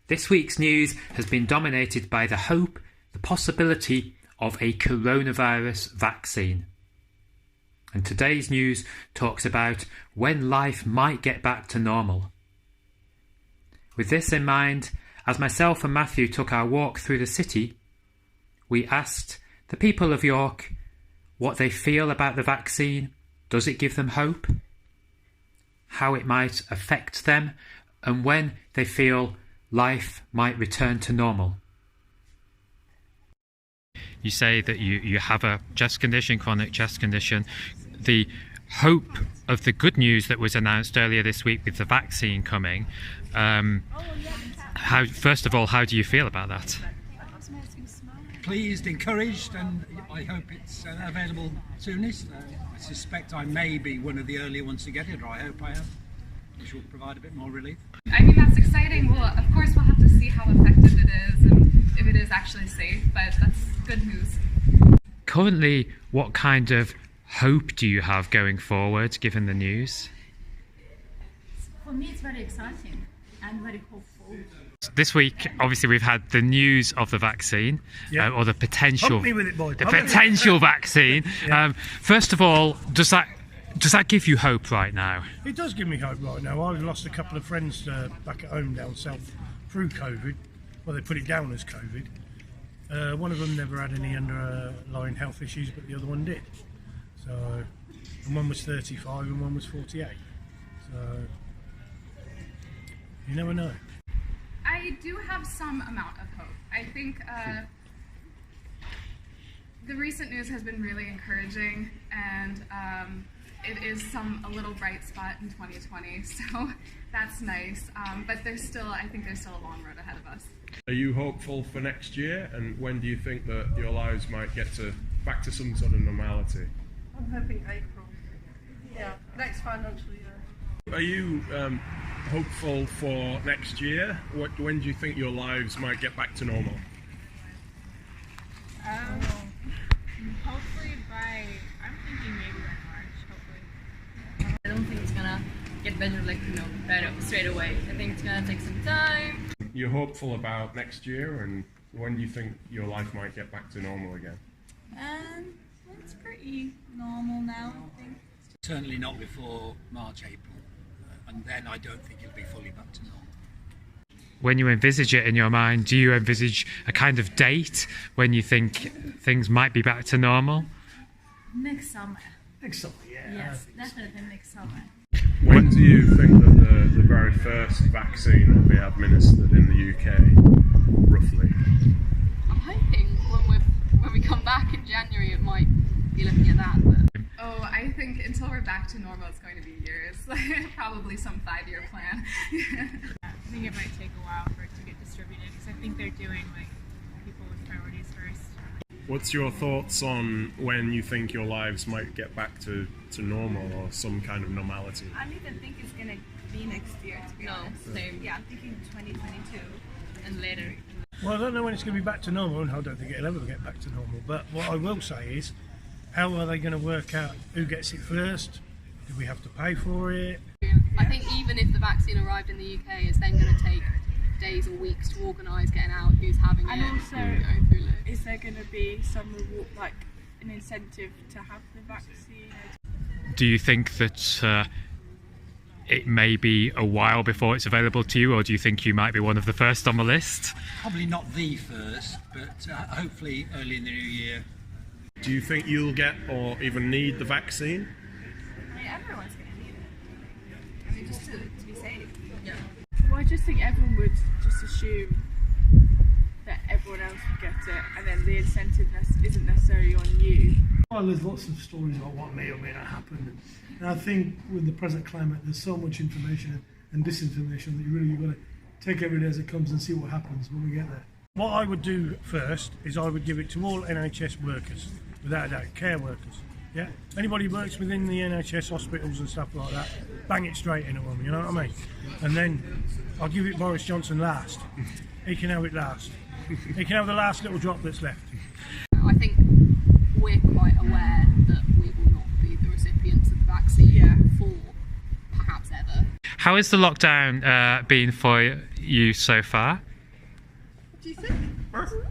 This week's news has been dominated by the hope, the possibility of a coronavirus vaccine. And today's news talks about when life might get back to normal. With this in mind, as myself and Matthew took our walk through the city, we asked the people of York what they feel about the vaccine. Does it give them hope? How it might affect them, and when they feel life might return to normal. You say that you have a chest condition, chronic chest condition. The hope of the good news that was announced earlier this week with the vaccine coming, first of all, how do you feel about that? Pleased, encouraged, and I hope it's available soonest. I suspect I may be one of the earlier ones to get it, or I hope I am, which will provide a bit more relief. I mean, that's exciting. Well, of course, we'll have to see how effective it is and if it is actually safe, but that's good news. Currently, what kind of hope do you have going forward, given the news? For me, it's very exciting and very hopeful. This week, obviously, we've had the news of the vaccine, or the potential, Help me with it, boy. the potential vaccine. Yeah. First of all, does that give you hope right now? It does give me hope right now. I've lost a couple of friends back at home down south through COVID. Well, they put it down as COVID. One of them never had any underlying health issues, but the other one did. So, and one was 35 and one was 48. So, you never know. I do have some amount of hope. I think the recent news has been really encouraging, and it is a little bright spot in 2020, so that's nice. But I think there's still a long road ahead of us. Are you hopeful for next year, and when do you think that your lives might get back to some sort of normality? I'm hoping April. Yeah, next financial year. Are you hopeful for next year? When do you think your lives might get back to normal? Hopefully I'm thinking maybe by March, hopefully. I don't think it's gonna get better right straight away. I think it's gonna take some time. You're hopeful about next year, and when do you think your life might get back to normal again? It's pretty normal now, I think. Certainly not before March, April. And then I don't think it'll be fully back to normal. When you envisage it in your mind, do you envisage a kind of date when you think things might be back to normal? Next summer. Next summer, yeah. Yes, definitely next summer. When do you think that the very first vaccine will be administered in the UK, roughly? I'm hoping when we come back in January it might be looking at that. But Oh, I think until we're back to normal, it's going to be years. Probably some 5-year plan. I think it might take a while for it to get distributed, because I think they're doing people with priorities first. What's your thoughts on when you think your lives might get back to normal or some kind of normality? I don't even think it's going to be next year, to be honest. same. Yeah, I'm thinking 2022 and later. Well, I don't know when it's going to be back to normal, and I don't think it'll ever get back to normal. But what I will say is, how are they going to work out who gets it first? Do we have to pay for it? I think even if the vaccine arrived in the UK, it's then going to take days or weeks to organise getting out who's having And it. also, going through it. is there going to be some reward, an incentive to have the vaccine? Do you think that it may be a while before it's available to you, or do you think you might be one of the first on the list? Probably not the first, but hopefully early in the new year. Do you think you'll get or even need the vaccine? I mean, everyone's going to need it. I mean, just to be safe. Yeah. Well, I just think everyone would just assume that everyone else would get it, and then the incentive isn't necessarily on you. Well, there's lots of stories about what may or may not happen, and I think with the present climate, there's so much information and disinformation that you've got to take every day as it comes and see what happens when we get there. What I would do first is I would give it to all NHS workers, without a doubt, care workers. Yeah, anybody who works within the NHS hospitals and stuff like that, bang it straight into them. You know what I mean? And then I'll give it Boris Johnson last. He can have it last. He can have the last little drop that's left. I think we're quite aware that we will not be the recipients of the vaccine for perhaps ever. How has the lockdown been for you so far? do you think?